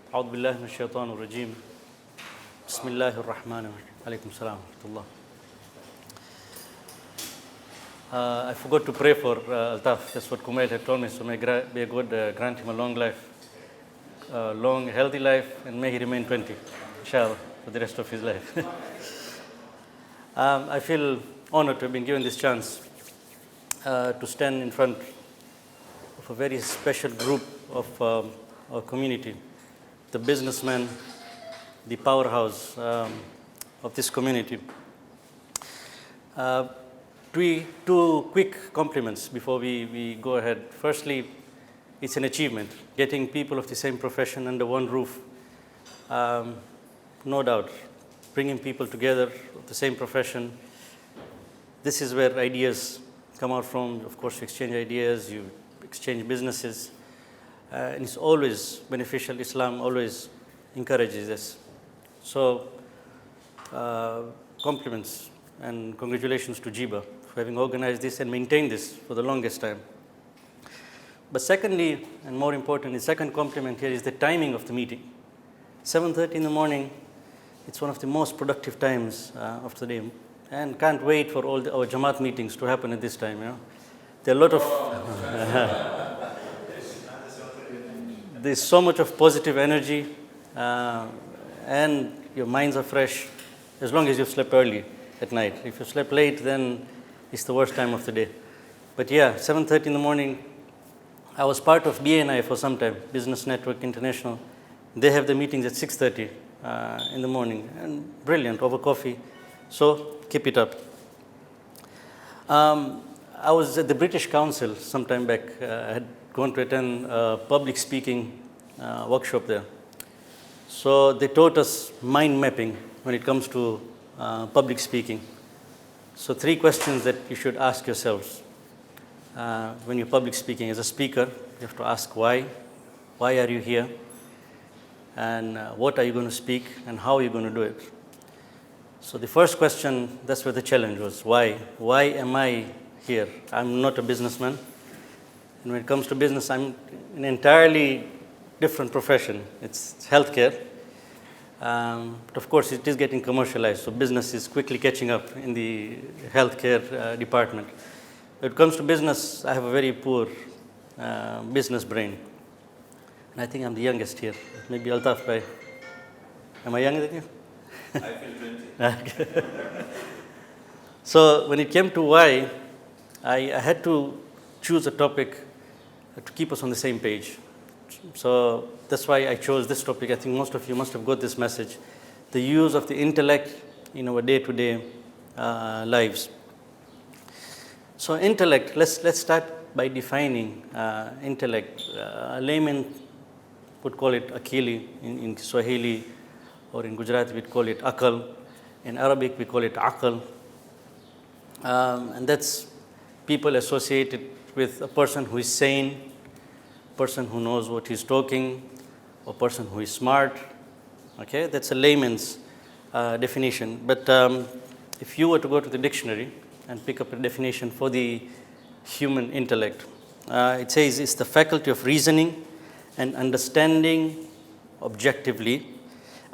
أعوذ بالله من الشيطان الرجيم. بسم الله الرحمن الرحيم. عليكم السلام ورحمة الله. I forgot to pray for Altaf. That's what Kamaal had told me. So may God grant him a long life, long, healthy life, and may he remain 20, inshallah, for the rest of his life. I feel honored to have been given this chance to stand in front of a very special group of our community, the businessmen, the powerhouse of this community. Two quick compliments before we go ahead. Firstly, it's an achievement, getting people of the same profession under one roof. No doubt, bringing people together of the same profession. This is where ideas come out from. Of course, you exchange ideas, you exchange businesses. And it's always beneficial. Islam always encourages this. So, compliments and congratulations to Jiba for having organized this and maintained this for the longest time. But secondly, and more important, the second compliment here is the timing of the meeting. 7:30 in the morning, it's one of the most productive times of the day. And can't wait for all our Jamaat meetings to happen at this time. You know? There are a lot of... there's so much of positive energy and your minds are fresh as long as you've slept early at night. If you slept late, then it's the worst time of the day. But yeah, 7:30 in the morning, I was part of BNI for some time, Business Network International. They have the meetings at 6:30 in the morning, and brilliant, over coffee. So keep it up. I was at the British Council some time back. I had gone to attend a public speaking workshop there. So they taught us mind mapping when it comes to public speaking. So 3 questions that you should ask yourselves when you're public speaking. As a speaker, you have to ask why. Why are you here? And what are you going to speak? And how are you going to do it? So the first question, that's where the challenge was. Why? Why am I here? I'm not a businessman. And when it comes to business, I'm in an entirely different profession. It's healthcare. But of course, it is getting commercialized, so business is quickly catching up in the healthcare department. When it comes to business, I have a very poor business brain. And I think I'm the youngest here. Maybe Altaf, right? Am I younger than you? I feel 20. So when it came to why, I had to choose a topic to keep us on the same page. So that's why I chose this topic. I think most of you must have got this message. The use of the intellect in our day-to-day lives. So intellect, let's start by defining intellect. A layman would call it akili in Swahili, or in Gujarati we'd call it akal. In Arabic we call it aql. And that's people associated with a person who is sane, person who knows what he's talking, or person who is smart. Okay, that's a layman's definition. But if you were to go to the dictionary and pick up a definition for the human intellect, it says it's the faculty of reasoning and understanding objectively,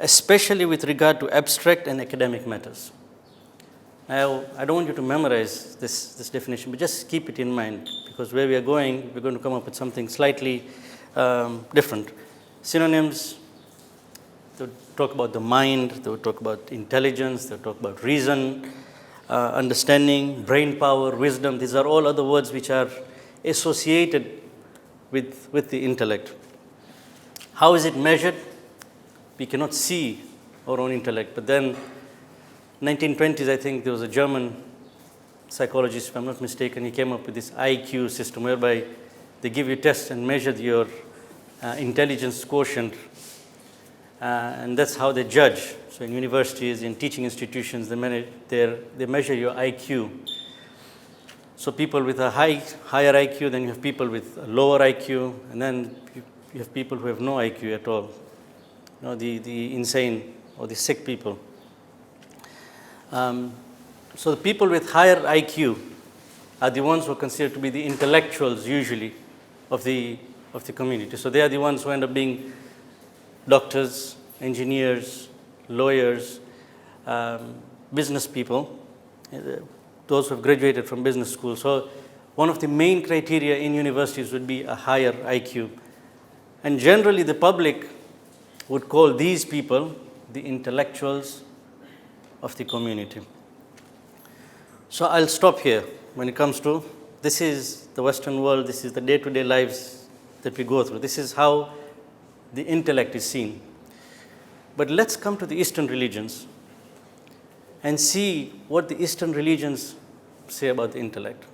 especially with regard to abstract and academic matters. Now, I don't want you to memorize this definition, but just keep it in mind, because where we are going, we're going to come up with something slightly different. Synonyms, they'll talk about the mind, they'll talk about intelligence, they'll talk about reason, understanding, brain power, wisdom. These are all other words which are associated with the intellect. How is it measured? We cannot see our own intellect, but then 1920s, I think there was a German psychologist, if I'm not mistaken, he came up with this IQ system whereby they give you tests and measure your intelligence quotient, and that's how they judge. So in universities, in teaching institutions, they measure your IQ. So people with a higher IQ, then you have people with a lower IQ, and then you have people who have no IQ at all. You know, the insane or the sick people. So the people with higher IQ are the ones who are considered to be the intellectuals usually of the community. So they are the ones who end up being doctors, engineers, lawyers, business people, those who have graduated from business school. So one of the main criteria in universities would be a higher IQ. And generally the public would call these people the intellectuals of the community. So I'll stop here when it comes to, this is the Western world, this is the day-to-day lives that we go through. This is how the intellect is seen. But let's come to the Eastern religions and see what the Eastern religions say about the intellect.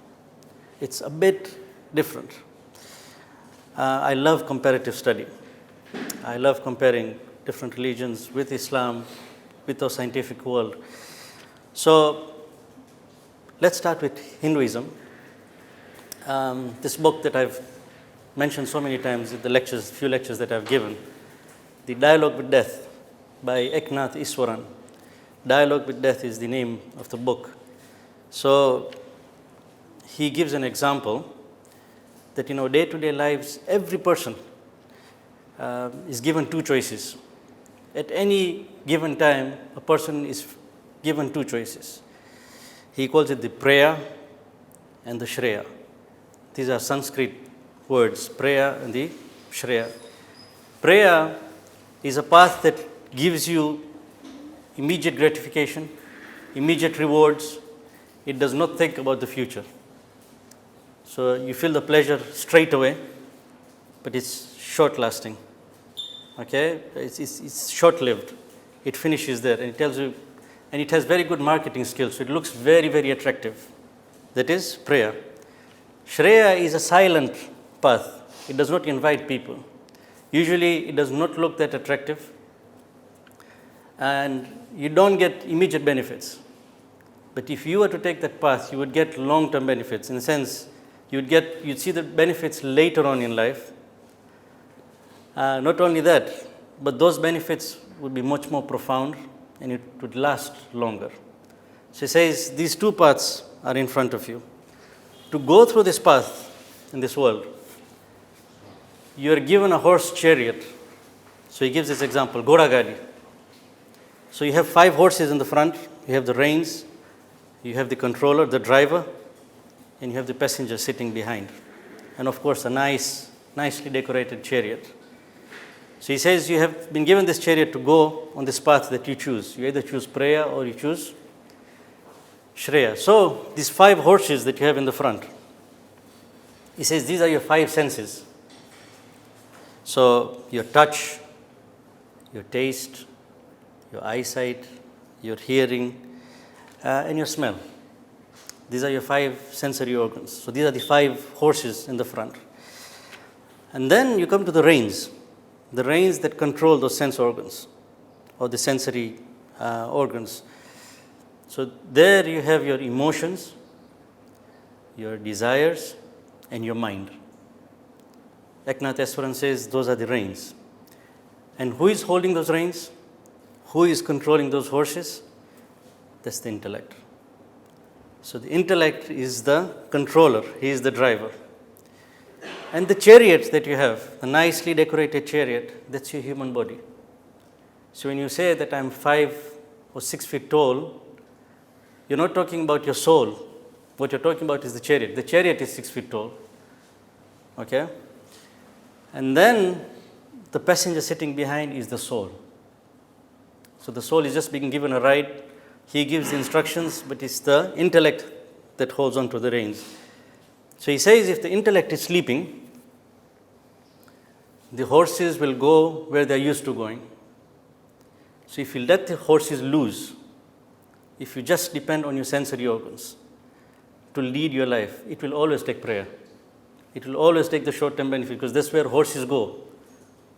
It's a bit different. I love comparative study. I love comparing different religions with Islam, with our scientific world. So let's start with Hinduism. This book that I've mentioned so many times in the lectures, few lectures that I've given, The Dialogue with Death by Eknath Easwaran. Dialogue with Death is the name of the book. So he gives an example that in our day-to-day lives, every person is given two choices. At any given time, a person is given two choices. He calls it the Preya and the Shreya. These are Sanskrit words, Preya and the Shreya. Preya is a path that gives you immediate gratification, immediate rewards. It does not think about the future. So you feel the pleasure straight away, but it's short-lasting. Okay, it's short-lived. It finishes there, and it tells you, and it has very good marketing skills. So it looks very, very attractive. That is Preya. Shreya is a silent path. It does not invite people. Usually, it does not look that attractive, and you don't get immediate benefits. But if you were to take that path, you would get long-term benefits. In a sense, you'd see the benefits later on in life. Not only that, but those benefits would be much more profound and it would last longer. So he says these two paths are in front of you. To go through this path in this world, you are given a horse chariot. So he gives this example, Ghoda Gadi. So you have 5 horses in the front, you have the reins, you have the controller, the driver, and you have the passenger sitting behind. And of course, a nicely decorated chariot. So he says you have been given this chariot to go on this path that you choose. You either choose Preya or you choose Shreya. So these 5 horses that you have in the front, he says these are your 5 senses. So your touch, your taste, your eyesight, your hearing, and your smell. These are your 5 sensory organs. So these are the 5 horses in the front. And then you come to the reins that control those sense organs or the sensory organs. So there you have your emotions, your desires, and your mind. Eknath Easwaran says those are the reins. And who is holding those reins? Who is controlling those horses? That's the intellect. So the intellect is the controller, he is the driver. And the chariot that you have, the nicely decorated chariot, that's your human body. So when you say that I'm 5 or 6 feet tall, you're not talking about your soul. What you're talking about is the chariot. The chariot is 6 feet tall. Okay? And then the passenger sitting behind is the soul. So the soul is just being given a ride. He gives the instructions, but it's the intellect that holds on to the reins. So he says if the intellect is sleeping, the horses will go where they're used to going. So if you let the horses loose, if you just depend on your sensory organs to lead your life, it will always take prayer. It will always take the short-term benefit because that's where horses go.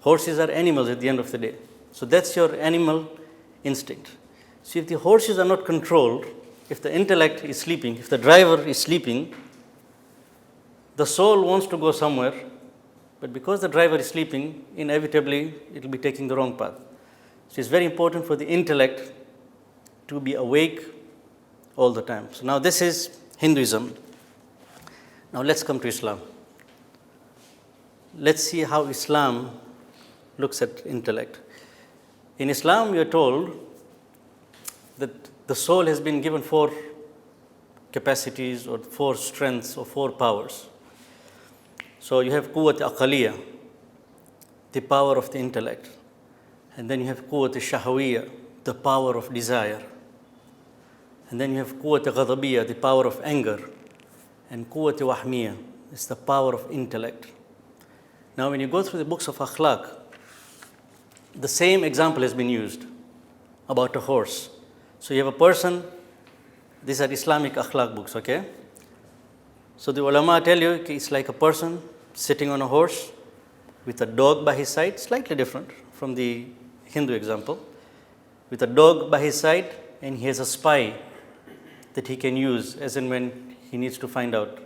Horses are animals at the end of the day. So that's your animal instinct. So if the horses are not controlled, if the intellect is sleeping, if the driver is sleeping, the soul wants to go somewhere, but because the driver is sleeping, inevitably it will be taking the wrong path. So it's very important for the intellect to be awake all the time. So now this is Hinduism. Now let's come to Islam. Let's see how Islam looks at intellect. In Islam, we are told that the soul has been given 4 capacities or 4 strengths or 4 powers. So you have quwwat aqaliyya, the power of the intellect. And then you have quwwat shahawiyya, the power of desire. And then you have quwwat ghadabiyya, the power of anger. And quwwat wahmiyya is the power of intellect. Now when you go through the books of akhlaq, the same example has been used about a horse. So you have a person, these are Islamic akhlaq books, okay? So the ulama tell you it's like a person sitting on a horse with a dog by his side, slightly different from the Hindu example, with a dog by his side, and he has a spy that he can use as and when he needs to find out,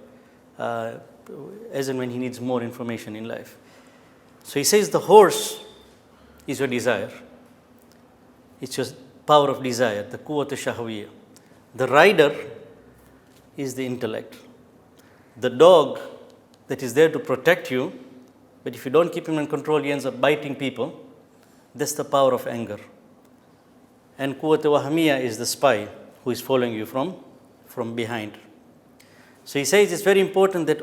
as and when he needs more information in life. So he says the horse is your desire. It's your power of desire, the quwwat shahawiyya. The rider is the intellect. The dog that is there to protect you, but if you don't keep him in control, he ends up biting people. That's the power of anger. And quwwat wahmiyya is the spy who is following you from behind. So he says it's very important that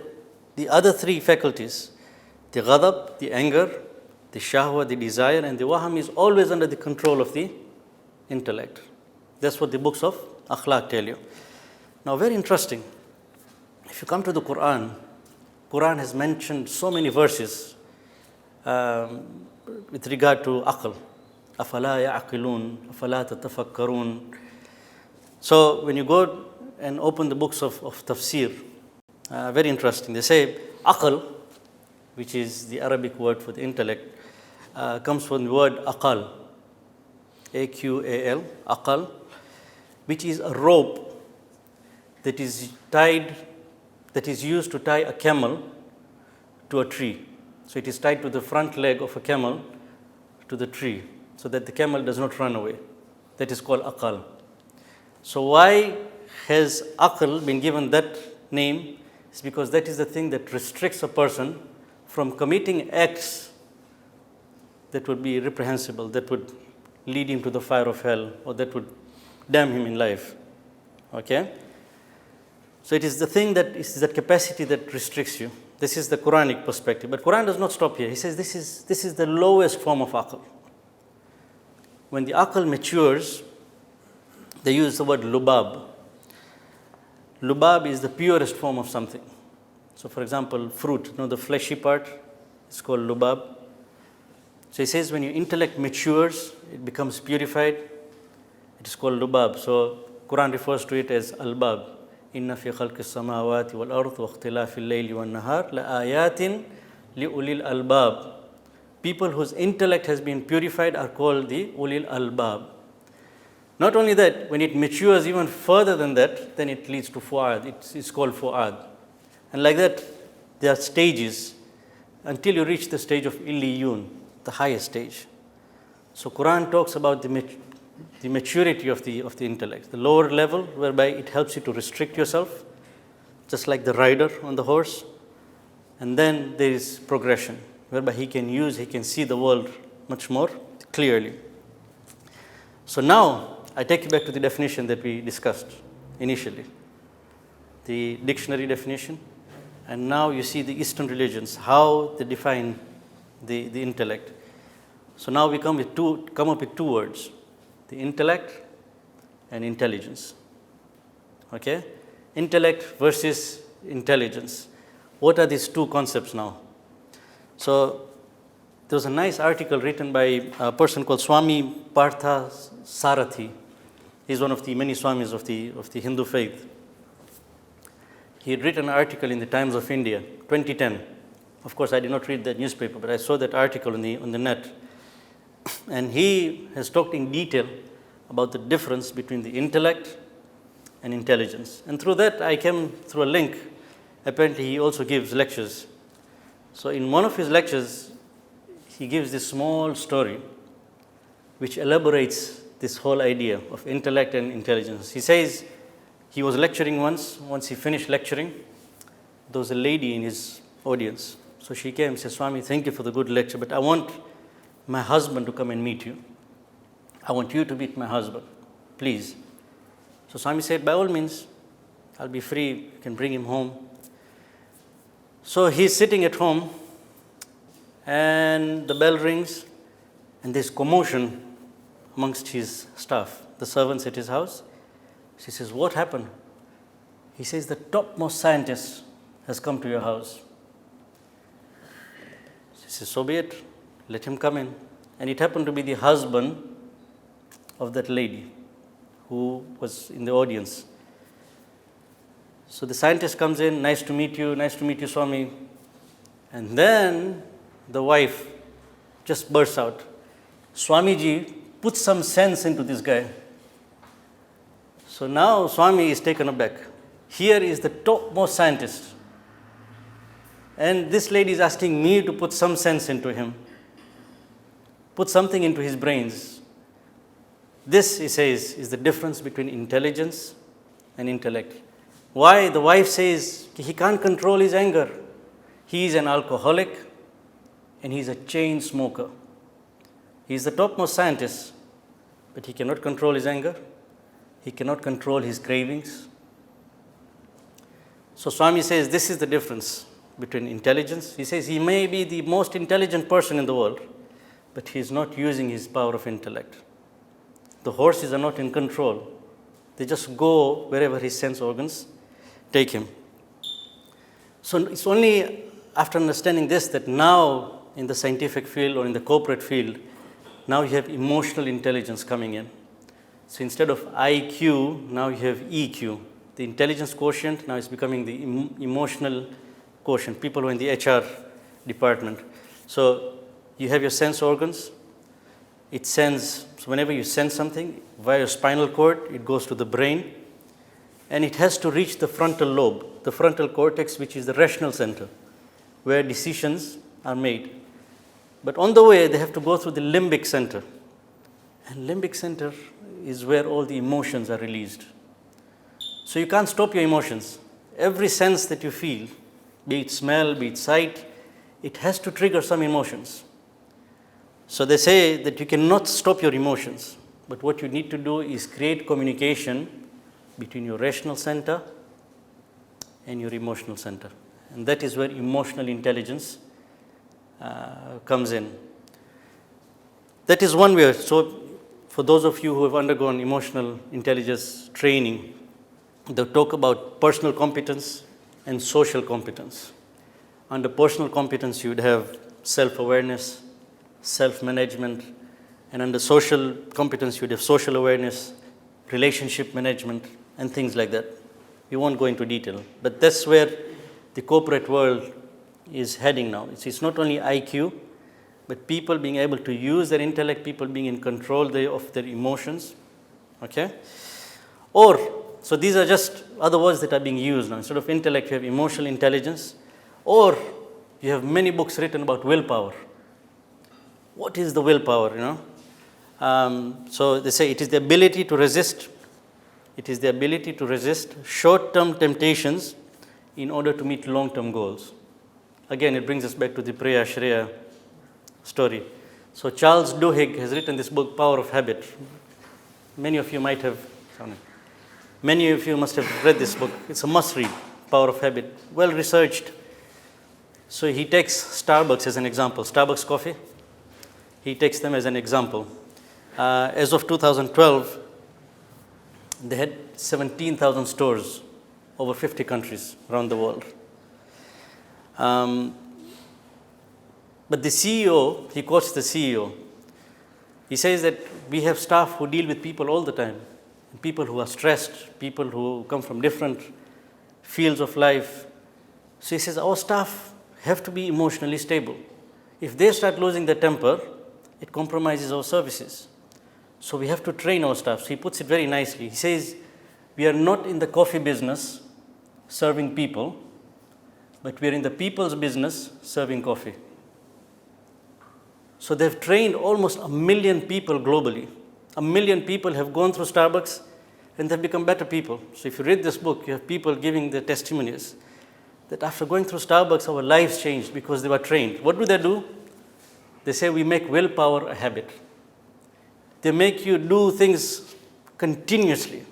the other 3 faculties, the ghadab, the anger, the shahwa, the desire, and the waham is always under the control of the intellect. That's what the books of akhlaq tell you. Now, very interesting. If you come to the Quran, Quran has mentioned so many verses with regard to aql. أَفَلَا يَعْقِلُونَ أَفَلَا تَتَفَكَّرُونَ. So when you go and open the books of tafsir, very interesting. They say aql, which is the Arabic word for the intellect, comes from the word aqal, A-Q-A-L, aqal, which is a rope that is tied, that is used to tie a camel to a tree. So it is tied to the front leg of a camel to the tree so that the camel does not run away. That is called aqal. So why has aql been given that name? It's because that is the thing that restricts a person from committing acts that would be reprehensible, that would lead him to the fire of hell, or that would damn him in life. Okay? So it is the thing that is that capacity that restricts you. This is the Quranic perspective. But Quran does not stop here. He says this is the lowest form of aql. When the aql matures, they use the word lubab. Lubab is the purest form of something. So for example, fruit, the fleshy part is called lubab. So he says when your intellect matures, it becomes purified, it is called lubab. So Quran refers to it as albab. Inna fi khalqi samawati wal ardh wa ikhtilafi al-layli wan nahar la ayatin li ulil albab. People whose intellect has been purified are called the ulil albab. Not only that, when it matures even further than that, then it leads to fu'ad. It's called fu'ad. And like that, there are stages until you reach the stage of illiyun, the highest stage. So Quran talks about the maturity of the intellect, the lower level whereby it helps you to restrict yourself, just like the rider on the horse. And then there is progression, whereby he can see the world much more clearly. So now, I take you back to the definition that we discussed initially, the dictionary definition, and now you see the Eastern religions, how they define the intellect. So now we come up with 2 words, the intellect and intelligence. Okay? Intellect versus intelligence. What are these 2 concepts now? So there was a nice article written by a person called Swami Partha Sarathi. He's one of the many Swamis of the Hindu faith. He had written an article in the Times of India, 2010. Of course, I did not read that newspaper, but I saw that article on the net. And he has talked in detail about the difference between the intellect and intelligence. And through that, I came through a link. Apparently, he also gives lectures. So in one of his lectures, he gives this small story which elaborates this whole idea of intellect and intelligence. He says he was lecturing once he finished lecturing, there was a lady in his audience. So she came and said, Swami, thank you for the good lecture, but I want my husband to come and meet you. I want you to meet my husband, please. So Swami said, by all means, I'll be free, you can bring him home. So he's sitting at home, and the bell rings, and there's commotion amongst his staff, the servants at his house. She says, what happened? He says, the topmost scientist has come to your house. She says, so be it, let him come in. And it happened to be the husband of that lady who was in the audience. So the scientist comes in, nice to meet you, Swami. And then the wife just bursts out, Swamiji, put some sense into this guy. So now Swami is taken aback. Here is the topmost scientist. And this lady is asking me to put some sense into him, put something into his brains. This, he says, is the difference between intelligence and intellect. Why? The wife says he can't control his anger. He is an alcoholic and he is a chain smoker. He is the topmost scientist, but he cannot control his anger. He cannot control his cravings. So Swami says this is the difference between intelligence. He says he may be the most intelligent person in the world, but he is not using his power of intellect. The horses are not in control. They just go wherever his sense organs take him. So it's only after understanding this that now in the scientific field or in the corporate field, now you have emotional intelligence coming in. So instead of IQ, now you have EQ. The intelligence quotient now is becoming the emotional quotient. People who are in the HR department. So you have your sense organs. It sends, so whenever you sense something, via your spinal cord, it goes to the brain. And it has to reach the frontal lobe, the frontal cortex, which is the rational center, where decisions are made. But on the way, they have to go through the limbic center. And limbic center is where all the emotions are released. So you can't stop your emotions. Every sense that you feel, be it smell, be it sight, it has to trigger some emotions. So they say that you cannot stop your emotions, but what you need to do is create communication between your rational center and your emotional center. And that is where emotional intelligence comes in. That is one way. So for those of you who have undergone emotional intelligence training, they talk about personal competence and social competence. Under personal competence, you would have self-awareness, self-management, and under social competence, you would have social awareness, relationship management, and things like that. We won't go into detail, but that's where the corporate world is heading now. It's not only IQ, but people being able to use their intellect, people being in control of their emotions, okay? So these are just other words that are being used now. Instead of intellect, you have emotional intelligence, or you have many books written about willpower. What is the willpower, So they say it is the ability to resist. It is the ability to resist short-term temptations in order to meet long-term goals. Again, it brings us back to the Preya Shreya story. So Charles Duhigg has written this book, Power of Habit. Many of you must have read this book. It's a must-read, Power of Habit, well-researched. So he takes Starbucks as an example, Starbucks coffee. He takes them as an example. As of 2012, they had 17,000 stores, over 50 countries around the world. But the CEO, he quotes the CEO. He says that we have staff who deal with people all the time, people who are stressed, people who come from different fields of life. So he says our staff have to be emotionally stable. If they start losing their temper, it compromises our services. So we have to train our staff. So he puts it very nicely. He says, we are not in the coffee business serving people, but we are in the people's business serving coffee. So they've trained almost 1 million people globally. 1 million people have gone through Starbucks and they've become better people. So if you read this book, you have people giving their testimonies that after going through Starbucks, our lives changed because they were trained. What do? They say we make willpower a habit. They make you do things continuously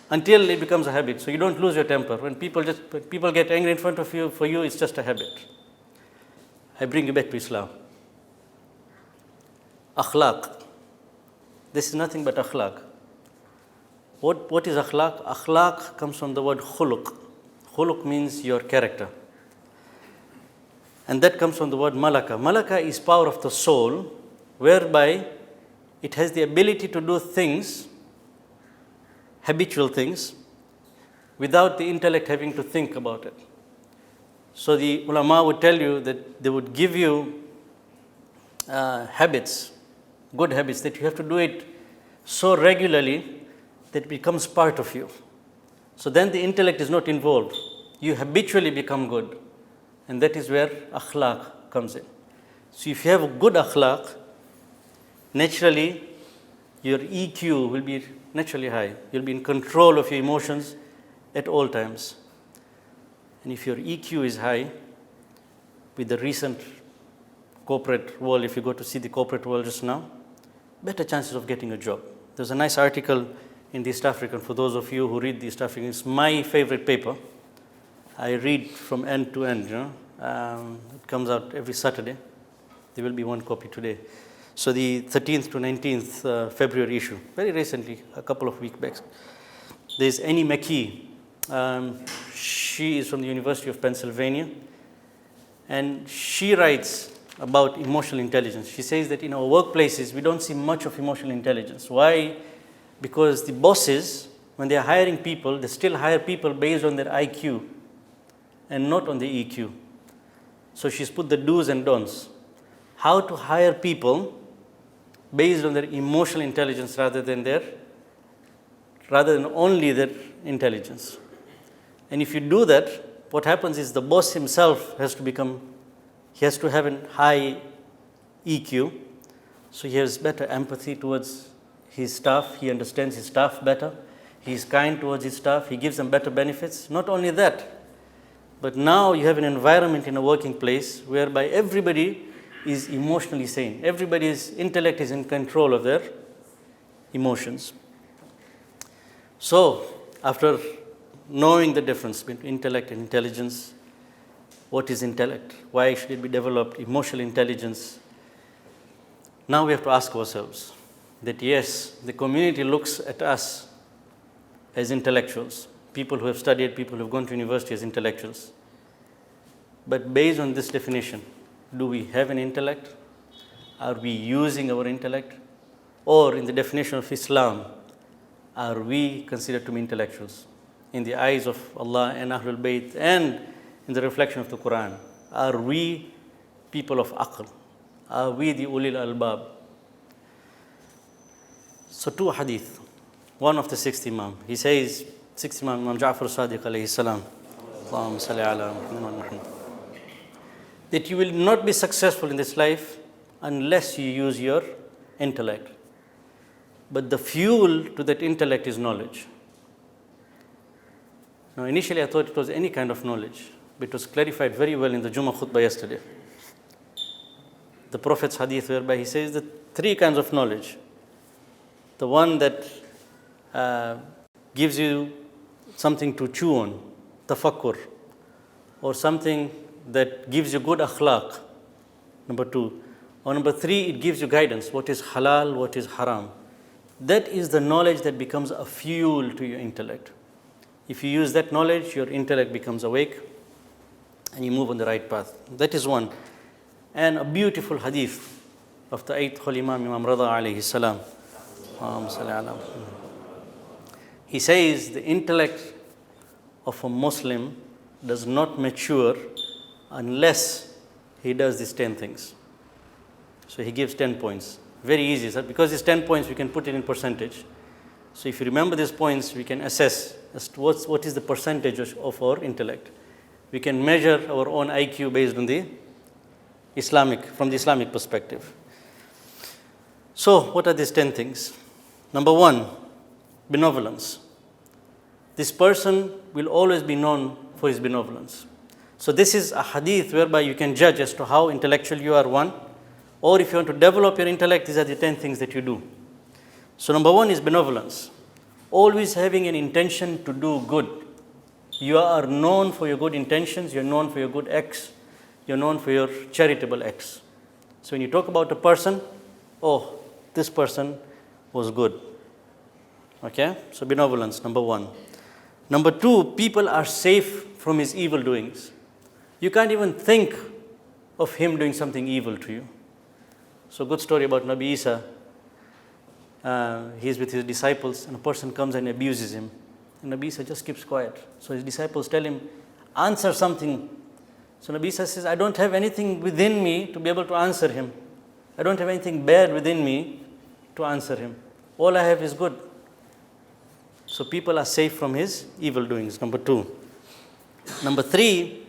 until it becomes a habit. So you don't lose your temper. When people get angry in front of you, for you it's just a habit. I bring you back to Islam. Akhlaq. This is nothing but akhlaq. What is akhlaq? Akhlaq comes from the word khuluq. Khuluq means your character. And that comes from the word malaka. Malaka is power of the soul, whereby it has the ability to do things, habitual things, without the intellect having to think about it. So the ulama would tell you that they would give you habits, good habits, that you have to do it so regularly that it becomes part of you. So then the intellect is not involved. You habitually become good. And that is where akhlaq comes in. So if you have a good akhlaq, naturally your EQ will be naturally high. You'll be in control of your emotions at all times. And if your EQ is high, with the recent corporate world, if you go to see the corporate world just now, better chances of getting a job. There's a nice article in the East African, for those of you who read the East African, it's my favorite paper. I read from end to end. It comes out every Saturday. There will be one copy today. So the 13th to 19th February issue, very recently, a couple of weeks back. There's Annie McKee. She is from the University of Pennsylvania, and she writes about emotional intelligence. She says that in our workplaces, we don't see much of emotional intelligence. Why? Because the bosses, when they are hiring people, they still hire people based on their IQ and not on the EQ. So she's put the do's and don'ts. How to hire people based on their emotional intelligence rather than only their intelligence. And if you do that, what happens is the boss himself has to have a high EQ, so he has better empathy towards his staff, he understands his staff better, he is kind towards his staff, he gives them better benefits. Not only that, but now you have an environment in a working place whereby everybody is emotionally sane. Everybody's intellect is in control of their emotions. So, after knowing the difference between intellect and intelligence, what is intellect? Why should it be developed? Emotional intelligence. Now we have to ask ourselves that yes, the community looks at us as intellectuals, people who have studied, people who have gone to university as intellectuals. But based on this definition, do we have an intellect? Are we using our intellect? Or in the definition of Islam, are we considered to be intellectuals? In the eyes of Allah and Ahlul Bayt and in the reflection of the Quran, are we people of aql? Are we the ulil albab? So two hadith. One of the sixth Imam. He says, sixth Imam Ja'far Sadiq alayhi salam, Allahumma salli ala Muhammad, that you will not be successful in this life unless you use your intellect. But the fuel to that intellect is knowledge. Now, initially I thought it was any kind of knowledge, but it was clarified very well in the Jummah khutbah yesterday. The Prophet's hadith, whereby he says that three kinds of knowledge. The one that gives you something to chew on, tafakkur, or something that gives you good akhlaq, number two. Or number three, it gives you guidance, what is halal, what is haram. That is the knowledge that becomes a fuel to your intellect. If you use that knowledge, your intellect becomes awake and you move on the right path. That is one. And a beautiful hadith of the 8th Holy Imam, Imam Rada alayhi salam. He says the intellect of a Muslim does not mature unless he does these 10 things. So he gives 10 points. Very easy, sir. Because it's 10 points, we can put it in percentage. So if you remember these points, we can assess as to what is the percentage of our intellect. We can measure our own IQ based on the from the Islamic perspective. So what are these 10 things? Number one, benevolence. This person will always be known for his benevolence. So this is a hadith whereby you can judge as to how intellectual you are, one. Or if you want to develop your intellect, these are the 10 things that you do. So number 1 is benevolence. Always having an intention to do good. You are known for your good intentions, you're known for your good acts, you're known for your charitable acts. So when you talk about a person, oh, this person was good. Okay? So benevolence, number 1. Number 2, people are safe from his evil doings. You can't even think of him doing something evil to you. So good story about Nabi Isa. He's with his disciples and a person comes and abuses him. And Nabi Isa just keeps quiet. So his disciples tell him, answer something. So Nabi Isa says, I don't have anything within me to be able to answer him. I don't have anything bad within me to answer him. All I have is good. So people are safe from his evil doings, number 2. Number 3,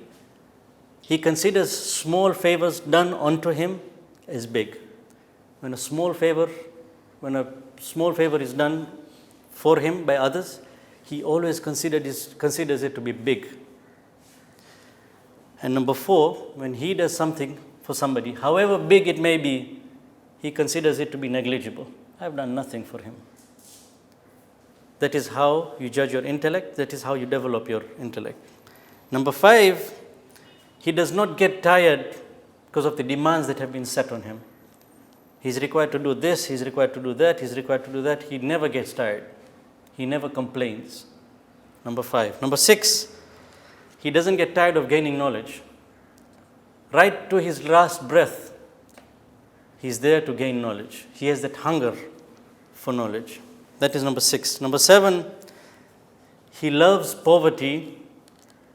he considers small favors done unto him as big. When a small favor is done for him by others, he always considers it to be big. And number 4, when he does something for somebody, however big it may be, he considers it to be negligible. I've done nothing for him. That is how you judge your intellect. That is how you develop your intellect. Number 5, he does not get tired because of the demands that have been set on him. He's required to do this, he's required to do that, he's required to do that. He never gets tired. He never complains. Number 5. Number 6, he doesn't get tired of gaining knowledge. Right to his last breath, he's there to gain knowledge. He has that hunger for knowledge. That is number 6. Number 7, he loves poverty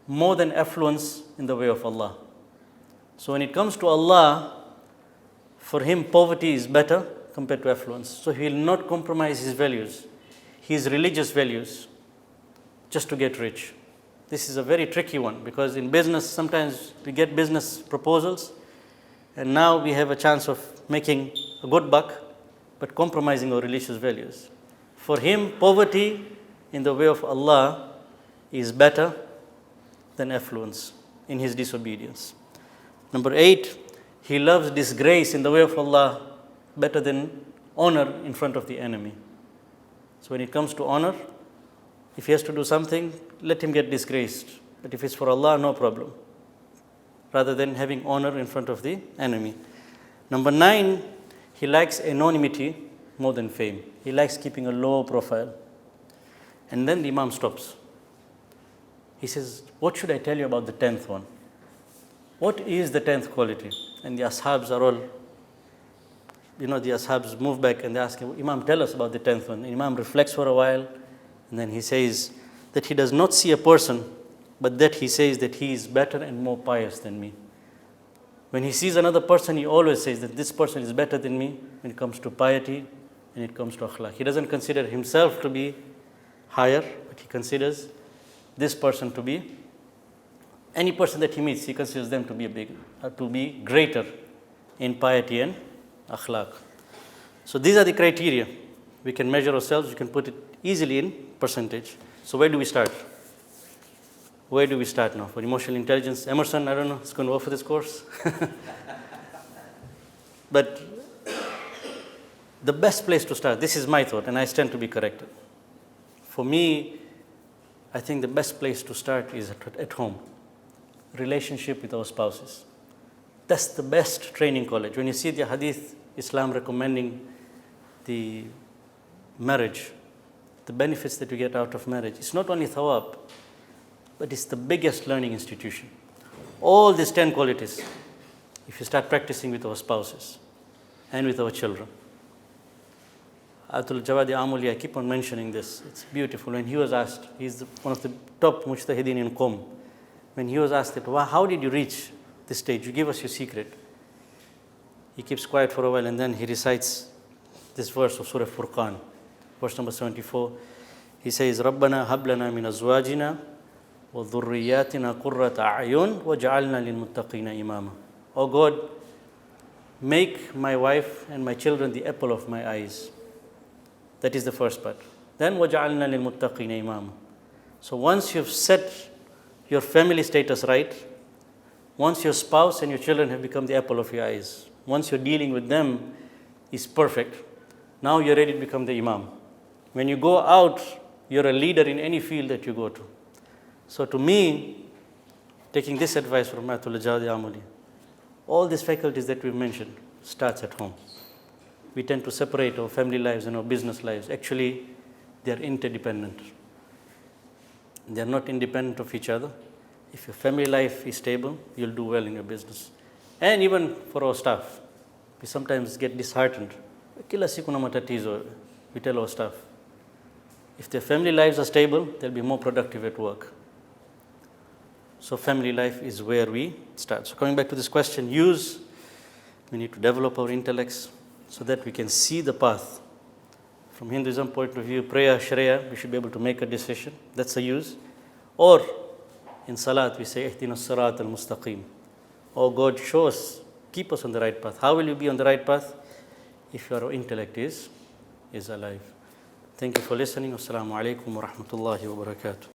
more than affluence in the way of Allah. So when it comes to Allah, for him poverty is better compared to affluence. So he will not compromise his values, his religious values, just to get rich. This is a very tricky one because in business, sometimes we get business proposals and now we have a chance of making a good buck, but compromising our religious values. For him, poverty in the way of Allah is better than affluence in his disobedience. Number 8, he loves disgrace in the way of Allah better than honor in front of the enemy. So when it comes to honor, if he has to do something, let him get disgraced. But if it's for Allah, no problem. Rather than having honor in front of the enemy. Number 9, he likes anonymity more than fame. He likes keeping a low profile. And then the Imam stops. He says, what should I tell you about the 10th one? What is the 10th quality? And the Ashabs are all, the Ashabs move back and they ask him, Imam, tell us about the 10th one. And Imam reflects for a while and then he says that he does not see a person, but that he says that he is better and more pious than me. When he sees another person, he always says that this person is better than me when it comes to piety and it comes to akhlaq. He doesn't consider himself to be higher, but he considers this person to be, any person that he meets, he considers them to be greater in piety and akhlaq. So these are the criteria. We can measure ourselves, we can put it easily in percentage. So where do we start? Where do we start now? For emotional intelligence, Emerson, I don't know, is going to offer this course. But the best place to start, this is my thought, and I stand to be corrected. For me, I think the best place to start is at home. Relationship with our spouses. That's the best training college. When you see the hadith, Islam recommending the marriage, the benefits that you get out of marriage, it's not only thawab, but it's the biggest learning institution. All these 10 qualities, if you start practicing with our spouses and with our children. Atul Jawadi Amuli, I keep on mentioning this. It's beautiful. When he was asked, he's one of the top mujtahideen in Qom. When he was asked, how did you reach this stage? You give us your secret. He keeps quiet for a while and then he recites this verse of Surah Furqan, verse number 74. He says, رَبَّنَا هَبْ لَنَا مِنْ أَزْوَاجِنَا وَذُرِّيَّاتِنَا قُرَّةَ أَعْيُنٍ وَجَعَلْنَا لِلْمُتَّقِينَ إِمَامًا. Oh God, make my wife and my children the apple of my eyes. That is the first part. Then وَجَعَلْنَا لِلْمُتَّقِينَ إِمَامًا. So once you've set your family status right, once your spouse and your children have become the apple of your eyes, once you're dealing with them, is perfect. Now you're ready to become the imam. When you go out, you're a leader in any field that you go to. So to me, taking this advice from Matul Jadi Amuli, all these faculties that we mentioned starts at home. We tend to separate our family lives and our business lives. Actually, they are interdependent. They are not independent of each other. If your family life is stable, you'll do well in your business. And even for our staff, we sometimes get disheartened. Kila siku na matatizo, we tell our staff. If their family lives are stable, they'll be more productive at work. So family life is where we start. So coming back to this question, we need to develop our intellects so that we can see the path. From Hinduism point of view, prayer, shreya, we should be able to make a decision. That's a use. Or in salat, we say, Ihdina as-sirat al-mustaqim. Oh God, show us, keep us on the right path. How will you be on the right path? If your intellect is alive. Thank you for listening. Assalamu alaikum wa rahmatullahi wa barakatuh.